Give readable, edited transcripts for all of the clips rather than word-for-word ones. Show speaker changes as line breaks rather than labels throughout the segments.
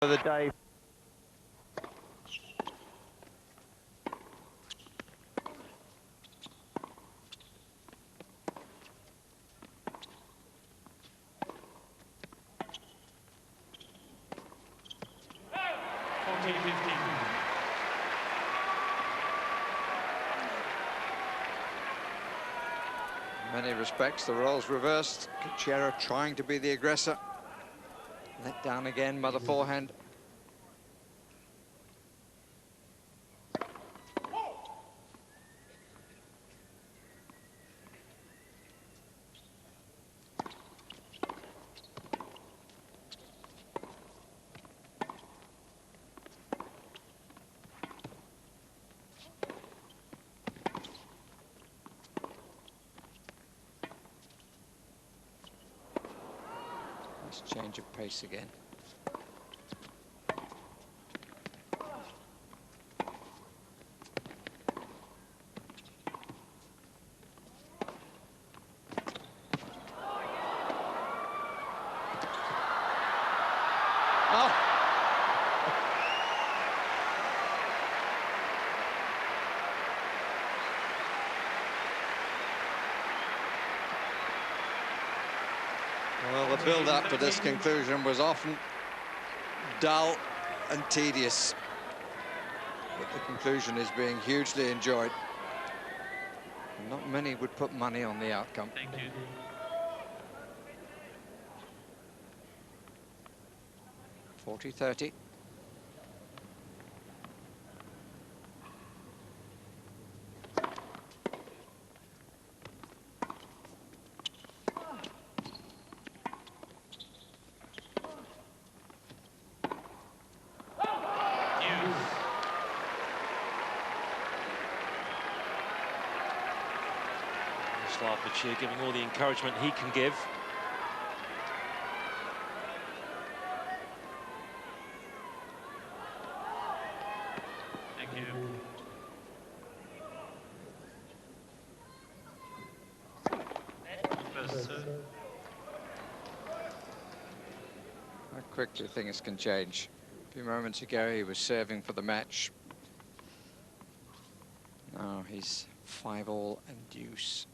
for the day.
In many respects, the roles reversed. Kucera trying to be the aggressor. Let down again by the forehand. Nice change of pace again. Oh! Well, the build-up to this conclusion was often dull and tedious, but the conclusion is being hugely enjoyed. Not many would put money on the outcome.
Thank you.
40-30.
Lapentti giving all the encouragement he can give. Thank you.
How quickly things can change. A few moments ago he was serving for the match. Now he's 5-all and deuce.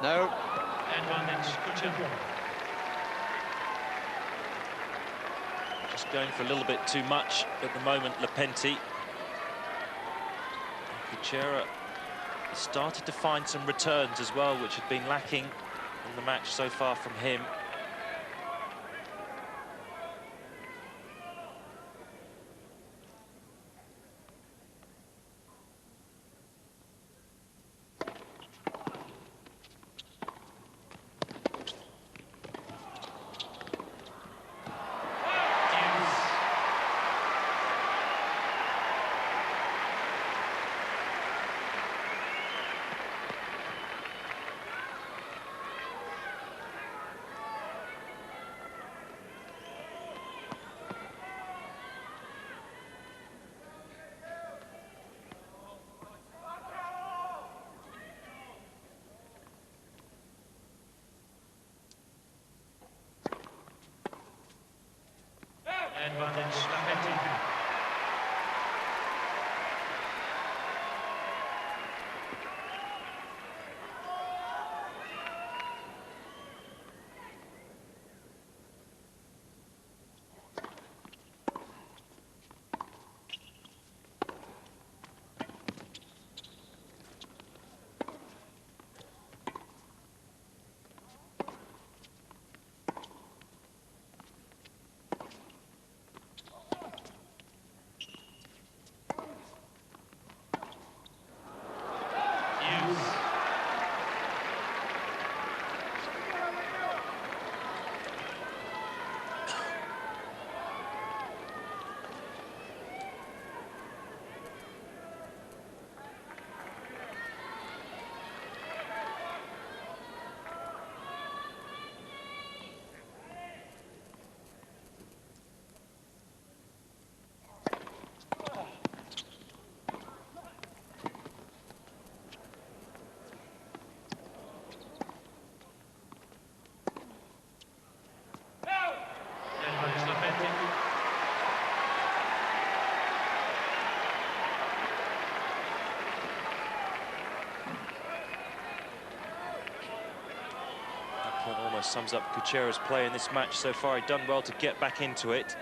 No.
Advantage, kucera. Just going for a little bit too much at the moment, lapentti. Kucera started to find some returns as well, which had been lacking in the match so far from him. Advantage, lapentti. point almost sums up Kucera's play in this match so far. He'd done well to get back into it,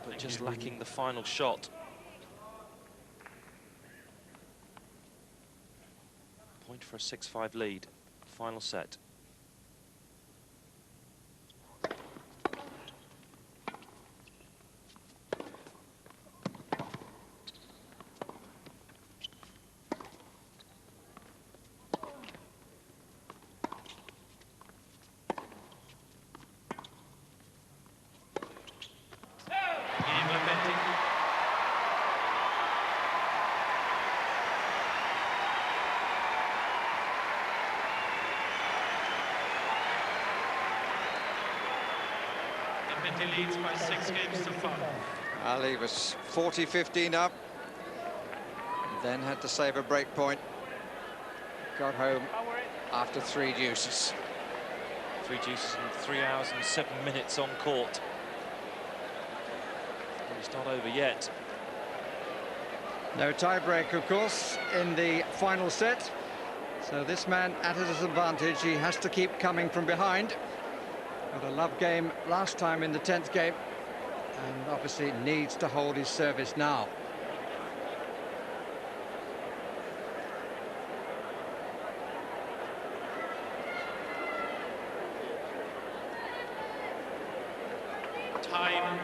but just lacking the final shot. Point for a 6-5 lead. Final set.
Lapentti leads by 6 games to 5.
Ali was 40-15 up, then had to save a break point. Got home after 3 deuces.
3 deuces in 3 hours and 7 minutes on court. And it's not over yet.
No tie-break, of course, in the final set. So this man at a disadvantage. He has to keep coming from behind. Got a love game last time in the 10th game, and obviously needs to hold his service now.
Time.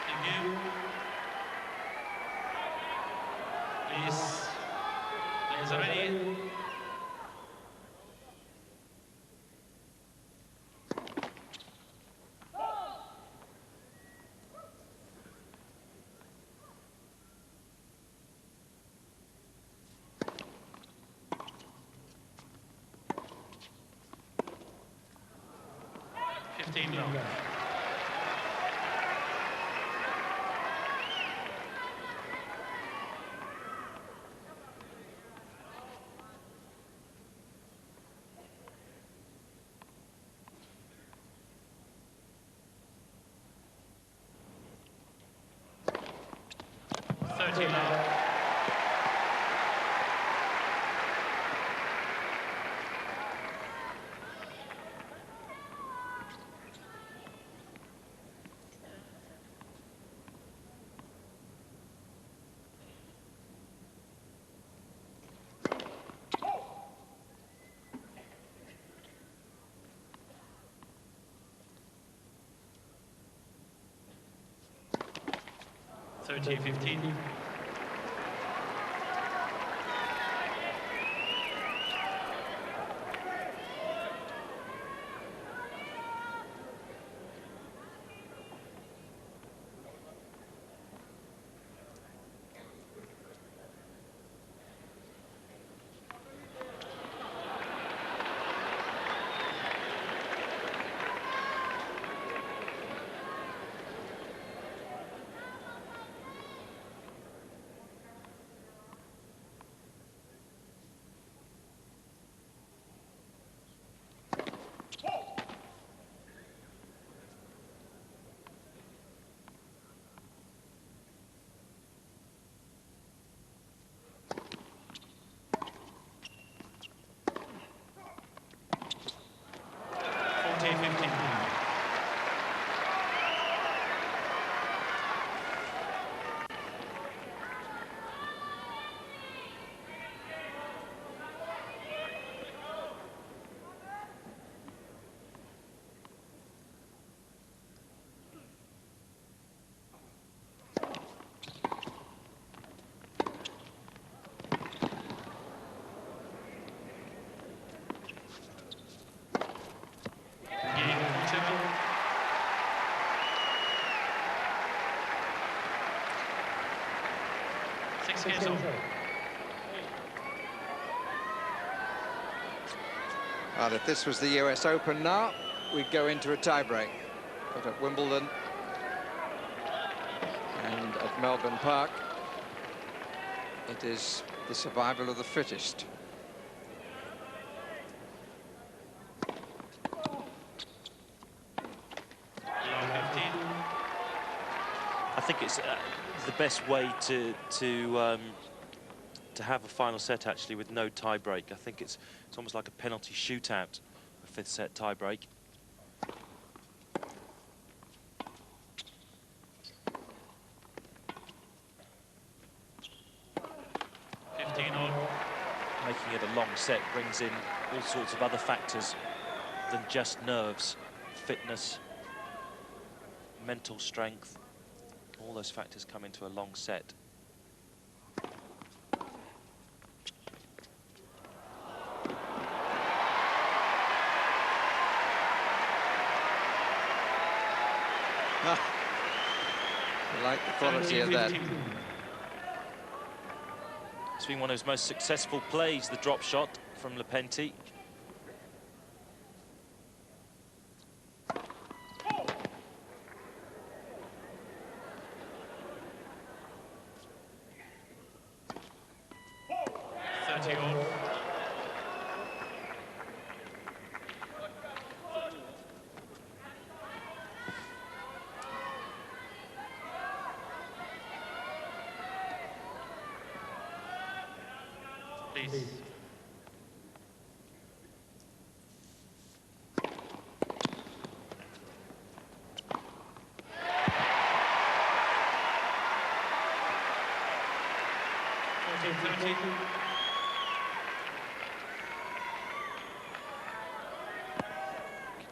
Thank you. Please, players are ready. No. 30 now. Thirty 15.
And if this was the US Open now, we'd go into a tiebreak. But at Wimbledon, Melbourne Park. It is the survival of the fittest.
I think it's the best way to have a final set actually with no tie break. I think it's almost like a penalty shootout, a fifth set tie break. Making it a long set brings in all sorts of other factors than just nerves, fitness, mental strength. All those factors come into a long set.
I like the quality of that.
It's been one of his most successful plays, the drop shot from Lapentti.
Please.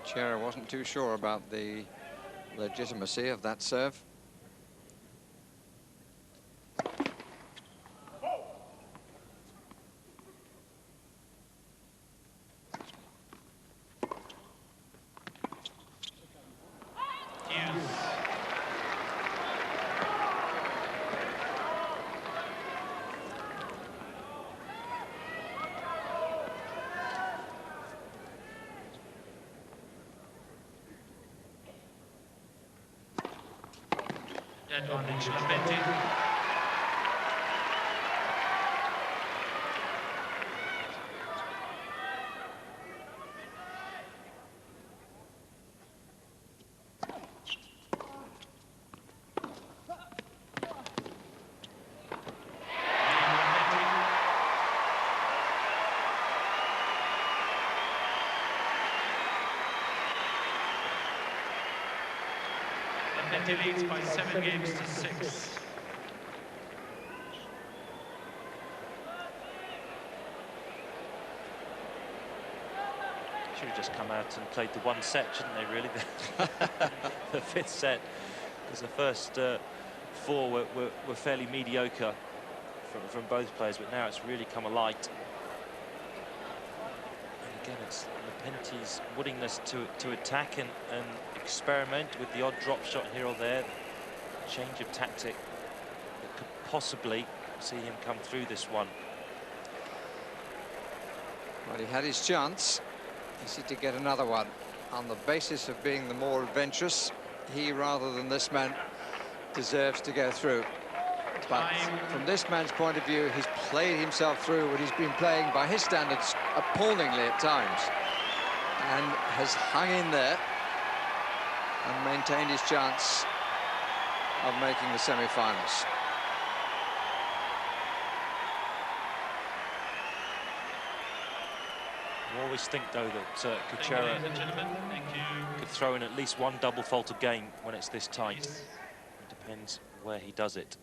Kucera wasn't too sure about the legitimacy of that serve.
Advantage lapentti. Lapentti leads by 7 games to 6.
Should have just come out and played the one set, shouldn't they, really? The fifth set, because the first 4 were fairly mediocre from both players, but now it's really come alight. And again, it's Lapentti's willingness to attack and experiment with the odd drop shot here or there, change of tactic that could possibly see him come through this one.
Well, he had his chance. Easy to get another one. On the basis of being the more adventurous, he, rather than this man, deserves to go through. But from this man's point of view, he's played himself through what he's been playing, by his standards, appallingly at times, and has hung in there and maintained his chance of making the semi-finals.
You always think, though, that Kucera could throw in at least one double fault a game when it's this tight. It depends where he does it.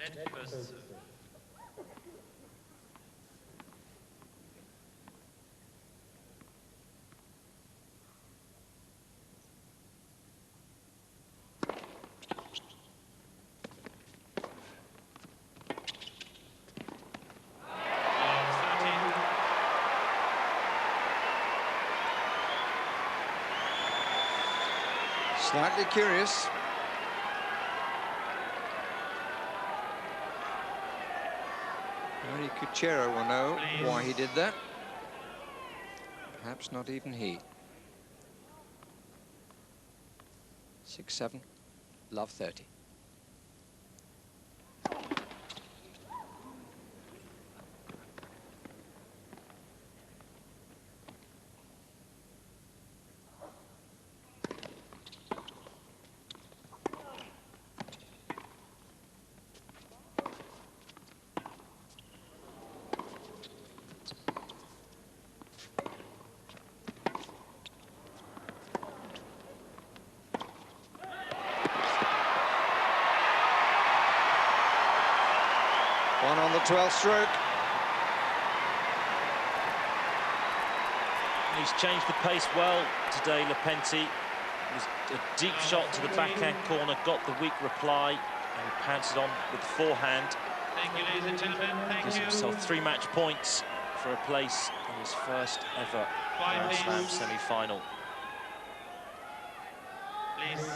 Net first serve.
Slightly curious. Only Kucera will know why he did that. Perhaps not even he. 6-7, love 30. One on the 12th stroke.
He's changed the pace well today, Lapentti. It was a deep shot to the backhand corner, got the weak reply, and he pounced it on with the forehand.
Thank you, ladies and gentlemen. Thank
Gives
you.
himself 3 match points for a place in his first ever Grand Slam semi-final.
Please.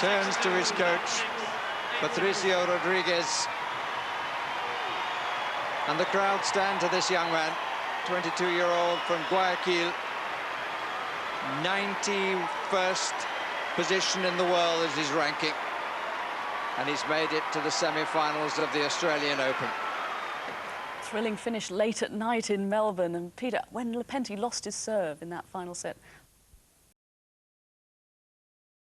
Turns to his coach, Patricio Rodriguez. And the crowd stand to this young man, 22-year-old from Guayaquil. 91st position in the world is his ranking. And he's made it to the semi-finals of the Australian Open.
Thrilling finish late at night in Melbourne. And Peter, when Lapentti lost his serve in that final set,